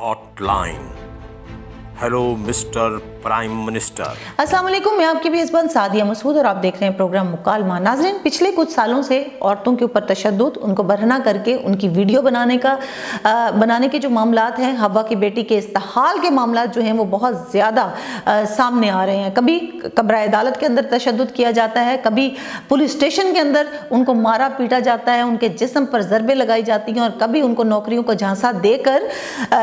Hotline. Hello mister prime minister. अस्सलाम वालेकुम, मैं आपकी मेज़बान सादिया मसूद और आप देख रहे हैं प्रोग्राम मुकालमा। नाज़रीन, पिछले कुछ सालों से औरतों के ऊपर तशद्दुद, उनको बरहना करके उनकी वीडियो बनाने के जो मामलात हैं, हवा की बेटी के इस्तेहाल के मामलात जो हैं वो बहुत ज़्यादा सामने आ रहे हैं। कभी कब्र अदालत के अंदर तशद्दुद किया जाता है, कभी पुलिस स्टेशन के अंदर उनको मारा पीटा जाता है, उनके जिस्म पर ज़रबे लगाई जाती हैं और कभी उनको नौकरियों का झांसा देकर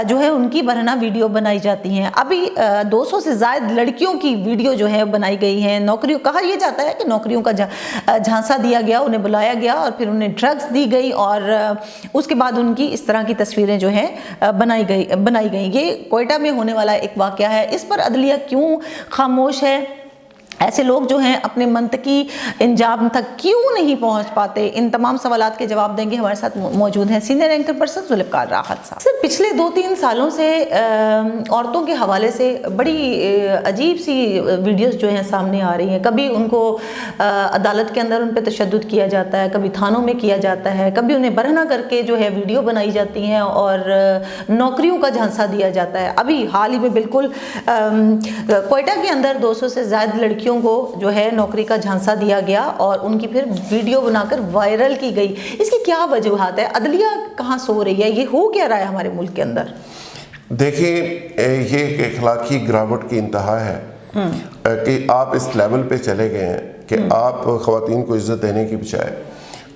जो है उनकी बरहना वीडियो बनाई जाती हैं। अभी 200 से ज़ायद लड़कियों की वीडियो जो है बनाई गई है। नौकरियों कहा यह जाता है कि नौकरियों का झांसा दिया गया, उन्हें बुलाया गया और फिर उन्हें ड्रग्स दी गई और उसके बाद उनकी इस तरह की तस्वीरें जो हैं बनाई गई। ये कोयटा में होने वाला एक वाक़या है। इस पर अदलिया क्यों खामोश है? ऐसे लोग जो हैं अपने मंतकी इंजाम तक क्यों नहीं पहुंच पाते? इन तमाम सवालात के जवाब देंगे। हमारे साथ मौजूद हैं सीनियर एंकर पर्सन जुल्फ़िकार राहत साहब। सर, पिछले 2-3 सालों से औरतों के हवाले से बड़ी अजीब सी वीडियोस जो हैं सामने आ रही हैं। कभी उनको अदालत के अंदर उन पर तशद्दुद किया जाता है, कभी थानों में किया जाता है, कभी उन्हें बरहना करके जो है वीडियो बनाई जाती हैं और नौकरियों का झांसा दिया जाता है। अभी हाल ही में बिल्कुल कोयटा के अंदर 200 से ज़्यादा लड़कियों को जो है नौकरी का झांसा दिया गया और उनकी फिर वीडियो बनाकर वायरल की गई। इसकी क्या वजूहात है? अदलिया कहाँ सो रही है? ये हो क्या रहा है हमारे मुल्क के अंदर? देखिए, ये एक अखलाकी गिरावट की इंतहा है कि आप इस लेवल पे चले गए हैं कि आप ख़वातीन को इज़्ज़त देने की बजाय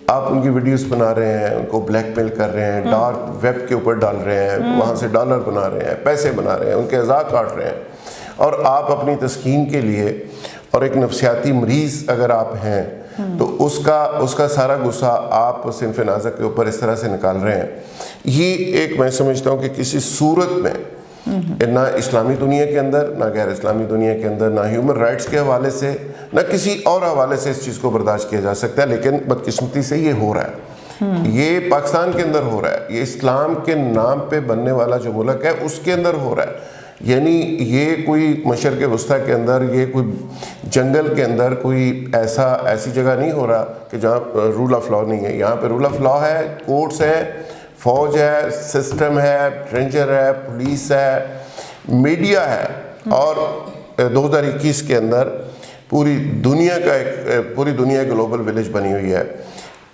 आप उनकी वीडियोस बना रहे हैं, उनको ब्लैकमेल कर रहे हैं, डार्क वेब के ऊपर डाल रहे हैं, वहाँ से डॉलर बना रहे हैं, पैसे बना रहे हैं, उनके अज़ा काट रहे हैं और आप अपनी तस्कीन के लिए और एक नफ्सियाती मरीज़ अगर आप हैं तो उसका सारा गुस्सा आप सिनफ़ नाज़क के ऊपर इस तरह से निकाल रहे हैं। ये एक मैं समझता हूँ कि किसी सूरत में ना इस्लामी दुनिया के अंदर, ना गैर इस्लामी दुनिया के अंदर, ना ह्यूमन राइट्स के हवाले से, ना किसी और हवाले से इस चीज़ को बर्दाश्त किया जा सकता है। लेकिन बदकिस्मती से ये हो रहा है। ये पाकिस्तान के अंदर हो रहा है। ये इस्लाम के नाम पे बनने वाला जो मुल्क है उसके अंदर हो रहा है। यानी ये कोई मशरक़ वस्ता के अंदर, ये कोई जंगल के अंदर कोई ऐसी जगह नहीं हो रहा कि जहाँ रूल ऑफ लॉ नहीं है। यहाँ पे रूल ऑफ लॉ है, कोर्ट्स हैं, फ़ौज है, सिस्टम है, रेंजर है, पुलिस है, मीडिया है और 2021 के अंदर पूरी दुनिया ग्लोबल विलेज बनी हुई है।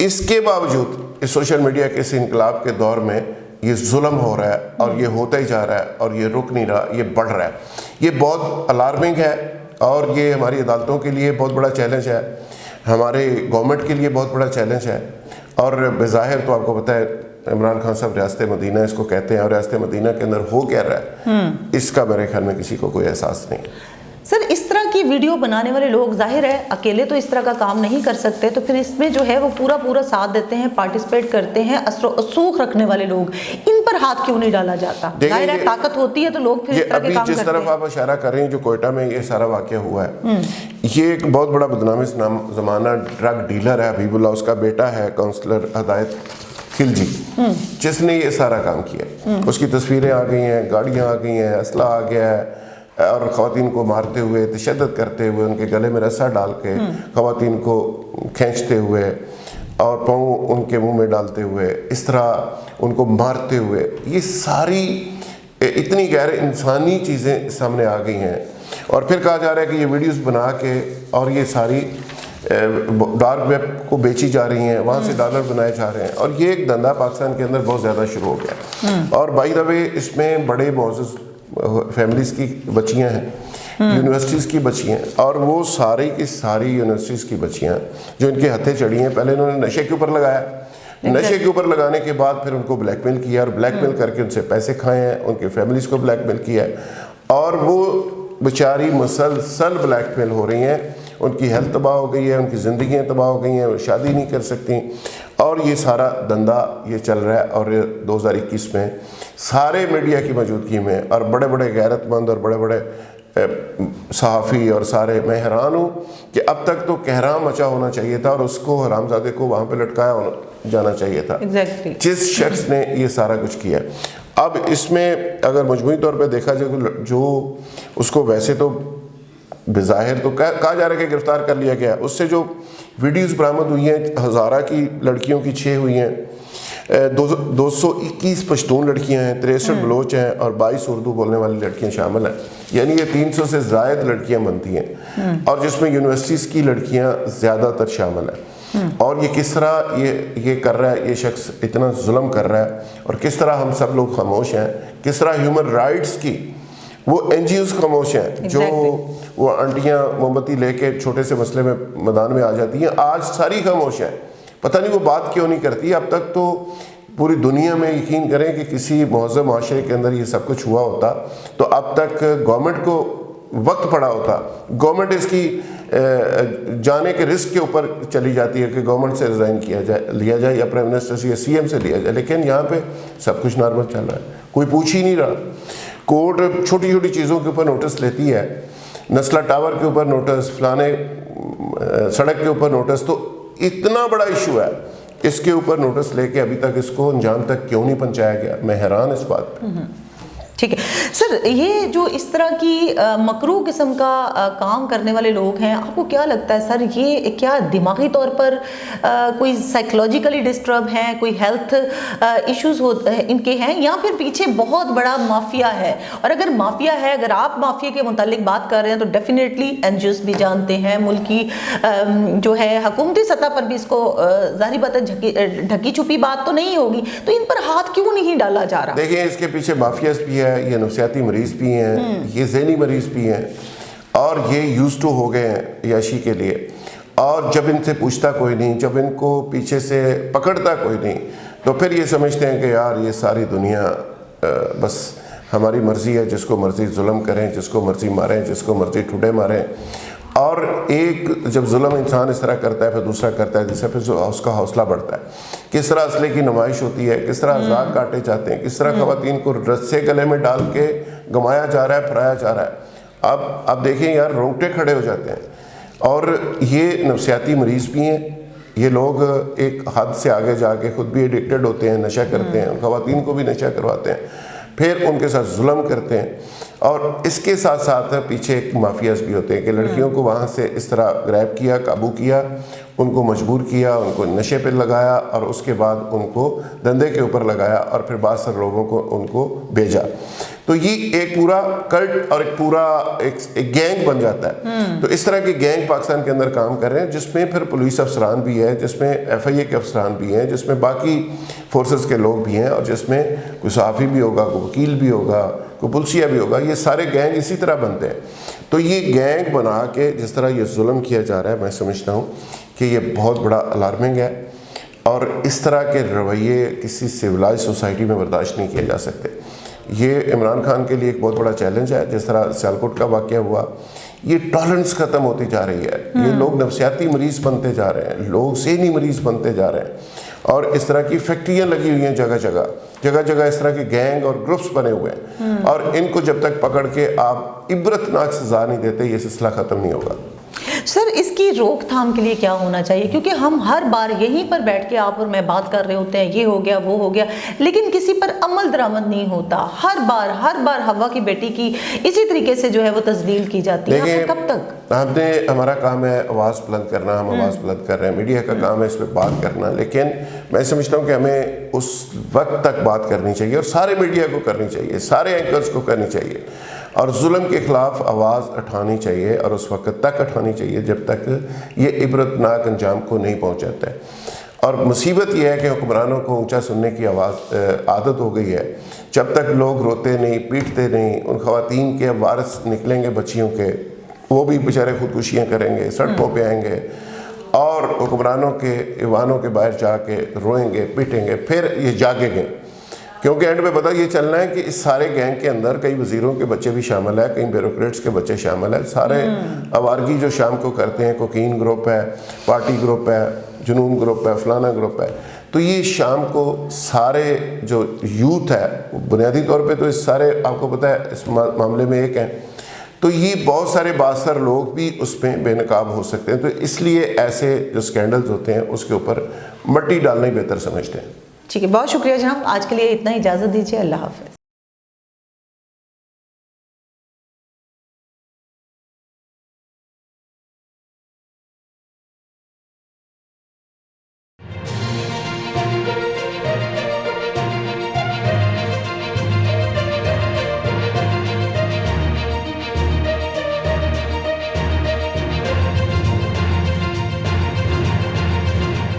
इसके बावजूद इस सोशल मीडिया के इस इनकलाब के दौर में ये जुल्म हो रहा है और ये होता ही जा रहा है और ये रुक नहीं रहा, ये बढ़ रहा है। ये बहुत अलार्मिंग है और ये हमारी अदालतों के लिए बहुत बड़ा चैलेंज है, हमारे गवर्नमेंट के लिए बहुत बड़ा चैलेंज है। और बेज़ाहिर तो आपको पता है इमरान खान साहब रियासत मदीना इसको कहते हैं और रियासत मदीना के अंदर हो क्या रहा है इसका मेरे ख्याल में किसी को कोई एहसास नहीं। सर, इस तरह की वीडियो बनाने वाले लोग जाहिर है अकेले तो इस तरह का काम नहीं कर सकते, तो फिर इसमें जो है वो पूरा साथ देते हैं, पार्टिसिपेट करते हैं। असरूख रखने वाले लोग, इन पर हाथ क्यों नहीं डाला जाता? जाहिर है ताकत होती है तो लोग फिर इस तरह के काम करते हैं। जिस तरफ आप इशारा कर रहे हैं, जो कोयटा में ये सारा वाक़या हुआ है, ये एक बहुत बड़ा बदनामी ज़माना ड्रग डीलर है हबीबुल्लाह, उसका बेटा है काउंसलर हदायत खिलजी, जिसने ये सारा काम किया। उसकी तस्वीरें आ गई हैं, गाड़ियाँ आ गई हैं, असला आ गया है और ख़वातीन को मारते हुए, तशद्दुद करते हुए, उनके गले में रस्सा डाल के ख़वातीन को खींचते हुए और पाँव उनके मुंह में डालते हुए, इस तरह उनको मारते हुए, ये सारी इतनी गैर इंसानी चीज़ें सामने आ गई हैं। और फिर कहा जा रहा है कि ये वीडियोस बना के और ये सारी डार्क वेब को बेची जा रही हैं, वहाँ से डॉलर बनाए जा रहे हैं और ये एक धंधा पाकिस्तान के अंदर बहुत ज़्यादा शुरू हो गया। और बाय द वे इसमें बड़े मोअज़्ज़ज़ फैमिलीज़ की बच्चियाँ हैं, यूनिवर्सिटीज़ की बच्चियाँ, और वो सारी की सारी यूनिवर्सिटीज़ की बच्चियाँ जो इनके हथे चढ़ी हैं, पहले इन्होंने नशे के ऊपर लगाया, नशे के ऊपर लगाने के बाद फिर उनको ब्लैकमेल किया और ब्लैकमेल करके उनसे पैसे खाए हैं, उनके फैमिलीज़ को ब्लैकमेल किया है और वो बेचारी मुसलसल ब्लैकमेल हो रही हैं। उनकी हेल्थ तबाह हो गई है, उनकी ज़िंदगियाँ तबाह हो गई हैं, वो शादी नहीं कर सकती और ये सारा धंधा ये चल रहा है। और 2021 में सारे मीडिया की मौजूदगी में और बड़े बड़े गैरतमंद और बड़े बड़े सहाफ़ी और सारे, मैं हैरान हूँ कि अब तक तो कहराम मचा होना चाहिए था और उसको हरामजादे को वहाँ पे लटकाया जाना चाहिए था। Exactly. जिस शख्स ने ये सारा कुछ किया। अब इसमें अगर मजमूई तौर पे देखा जाए जो उसको वैसे तो बेज़ाहिर तो कहा जा रहा है कि गिरफ़्तार कर लिया गया, उससे जो वीडियोस बरामद हुई हैं, हज़ारा की लड़कियों की 6 हुई हैं, 221 پشتون لڑکیاں ہیں، 63 بلوچ ہیں اور 22 اردو بولنے والی لڑکیاں شامل ہیں، یعنی یہ 300 سے زائد لڑکیاں بنتی ہیں، اور جس میں یونیورسٹیز کی لڑکیاں زیادہ تر شامل ہیں۔ اور یہ کس طرح یہ کر رہا ہے، یہ شخص اتنا ظلم کر رہا ہے، اور کس طرح ہم سب لوگ خاموش ہیں، کس طرح ہیومن رائٹس کی وہ این جی اوز خاموش ہیں، جو وہ آنٹیاں موم بتی لے کے چھوٹے سے مسئلے میں میدان میں آ جاتی ہیں، آج ساری خاموش ہیں۔ پتہ نہیں وہ بات کیوں نہیں کرتی۔ اب تک تو پوری دنیا میں یقین کریں کہ کسی مہذب معاشرے کے اندر یہ سب کچھ ہوا ہوتا تو اب تک گورنمنٹ کو وقت پڑا ہوتا، گورنمنٹ اس کی جانے کے رسک کے اوپر چلی جاتی ہے کہ گورنمنٹ سے ریزائن لیا جائے یا پرائم منسٹر سے یا سی ایم سے لیا جائے، لیکن یہاں پہ سب کچھ نارمل چل رہا ہے، کوئی پوچھ ہی نہیں رہا۔ کورٹ چھوٹی چھوٹی چیزوں کے اوپر نوٹس لیتی ہے، نسلہ ٹاور کے اوپر نوٹس، فلانے سڑک کے اوپر نوٹس، تو اتنا بڑا ایشو ہے، اس کے اوپر نوٹس لے کے ابھی تک اس کو انجام تک کیوں نہیں پہنچایا گیا؟ میں حیران اس بات پہ۔ ٹھیک ہے سر، یہ جو اس طرح کی مکروہ قسم کا کام کرنے والے لوگ ہیں، آپ کو کیا لگتا ہے سر، یہ کیا دماغی طور پر کوئی سائیکولوجیکلی ڈسٹرب ہیں، کوئی ہیلتھ ایشوز ان کے ہیں، یا پھر پیچھے بہت بڑا مافیا ہے؟ اور اگر مافیا ہے، اگر آپ مافیا کے متعلق بات کر رہے ہیں تو ڈیفینیٹلی این جی اوز بھی جانتے ہیں، ملک کی جو ہے حکومتی سطح پر بھی اس کو ظاہری بات ہے ڈھکی چھپی بات تو نہیں ہوگی، تو ان پر ہاتھ کیوں نہیں ڈالا جا رہا؟ دیکھیں اس کے پیچھے مافیاز بھی ہے، یہ نفسیاتی مریض بھی ہیں، یہ ذہنی مریض بھی ہیں، اور یہ یوز ٹو ہو گئے ہیں عیاشی کے لیے، اور جب ان سے پوچھتا کوئی نہیں، جب ان کو پیچھے سے پکڑتا کوئی نہیں، تو پھر یہ سمجھتے ہیں کہ یار یہ ساری دنیا بس ہماری مرضی ہے، جس کو مرضی ظلم کریں، جس کو مرضی ماریں، جس کو مرضی ٹھڈے ماریں۔ اور ایک جب ظلم انسان اس طرح کرتا ہے پھر دوسرا کرتا ہے، جس سے پھر اس کا حوصلہ بڑھتا ہے۔ کس طرح اسلحے کی نمائش ہوتی ہے، کس طرح اعضاء کاٹے جاتے ہیں، کس طرح خواتین کو رسے گلے میں ڈال کے گمایا جا رہا ہے، پھرایا جا رہا ہے۔ اب دیکھیں یار، رونگٹے کھڑے ہو جاتے ہیں۔ اور یہ نفسیاتی مریض بھی ہیں، یہ لوگ ایک حد سے آگے جا کے خود بھی ایڈکٹڈ ہوتے ہیں، نشہ کرتے ہیں، خواتین کو بھی نشہ کرواتے ہیں، پھر ان کے ساتھ ظلم کرتے ہیں۔ اور اس کے ساتھ ساتھ پیچھے ایک مافیاز بھی ہوتے ہیں کہ لڑکیوں کو وہاں سے اس طرح گریب کیا، قابو کیا، ان کو مجبور کیا، ان کو نشے پہ لگایا، اور اس کے بعد ان کو دندے کے اوپر لگایا، اور پھر بعض سر لوگوں کو ان کو بھیجا۔ تو یہ ایک پورا کلٹ اور ایک پورا ایک گینگ بن جاتا ہے۔ تو اس طرح کے گینگ پاکستان کے اندر کام کر رہے ہیں، جس میں پھر پولیس افسران بھی ہے، جس میں ایف آئی اے کے افسران بھی ہیں، جس میں باقی فورسز کے لوگ بھی ہیں، اور جس میں کوئی صحافی بھی ہوگا، کوئی وکیل بھی ہوگا، کوئی پولیسیا بھی ہوگا۔ یہ سارے گینگ اسی طرح بنتے ہیں۔ تو یہ گینگ بنا کے جس طرح یہ ظلم کیا جا رہا ہے، میں سمجھتا ہوں کہ یہ بہت بڑا الارمنگ ہے، اور اس طرح کے رویے کسی سویلائز سوسائٹی میں برداشت نہیں کیے جا سکتے۔ یہ عمران خان کے لیے ایک بہت بڑا چیلنج ہے۔ جس طرح سیالکوٹ کا واقعہ ہوا، یہ ٹالرنس ختم ہوتی جا رہی ہے، یہ لوگ نفسیاتی مریض بنتے جا رہے ہیں، لوگ ذہنی مریض بنتے جا رہے ہیں، اور اس طرح کی فیکٹریاں لگی ہوئی ہیں جگہ جگہ اس طرح کے گینگ اور گروپس بنے ہوئے ہیں، اور ان کو جب تک پکڑ کے آپ عبرتناک سزا نہیں دیتے، یہ سلسلہ ختم نہیں ہوگا۔ سر، اس کی روک تھام کے لیے کیا ہونا چاہیے؟ کیونکہ ہم ہر بار یہیں پر بیٹھ کے آپ اور میں بات کر رہے ہوتے ہیں، یہ ہو گیا وہ ہو گیا، لیکن کسی پر عمل درآمد نہیں ہوتا۔ ہر بار حوا کی بیٹی کی اسی طریقے سے جو ہے وہ تذلیل کی جاتی ہے۔ دیکھیں، کب تک ہمارا کام ہے آواز بلند کرنا، ہم آواز بلند کر رہے ہیں، میڈیا کا کام ہے اس پہ بات کرنا، لیکن میں سمجھتا ہوں کہ ہمیں اس وقت تک بات کرنی چاہیے، اور سارے میڈیا کو کرنی چاہیے، سارے اینکرز کو کرنی چاہیے، اور ظلم کے خلاف آواز اٹھانی چاہیے، اور اس وقت تک اٹھانی چاہیے جب تک یہ عبرتناک انجام کو نہیں پہنچاتا ہے۔ اور مصیبت یہ ہے کہ حکمرانوں کو اونچا سننے کی عادت ہو گئی ہے۔ جب تک لوگ روتے نہیں، پیٹتے نہیں، ان خواتین کے وارث نکلیں گے بچیوں کے، وہ بھی بیچارے خودکشیاں کریں گے، سڑکوں پہ آئیں گے، اور حکمرانوں کے ایوانوں کے باہر جا کے روئیں گے، پیٹیں گے، پھر یہ جاگیں گے۔ کیونکہ اینڈ میں پتہ یہ چلنا ہے کہ اس سارے گینگ کے اندر کئی وزیروں کے بچے بھی شامل ہیں، کئی بیوروکریٹس کے بچے شامل ہیں، سارے آوارگی جو شام کو کرتے ہیں، کوکین گروپ ہے، پارٹی گروپ ہے، جنون گروپ ہے، فلانا گروپ ہے۔ تو یہ شام کو سارے جو یوتھ ہے، بنیادی طور پہ تو اس سارے آپ کو پتہ ہے اس معاملے میں ایک ہیں، تو یہ بہت سارے بااثر لوگ بھی اس میں بے نقاب ہو سکتے ہیں۔ تو اس لیے ایسے جو سکینڈلز ہوتے ہیں اس کے اوپر مٹی ڈالنا ہی بہتر سمجھتے ہیں۔ ٹھیک ہے، بہت شکریہ جناب، آج کے لیے اتنا اجازت دیجیے، اللہ حافظ۔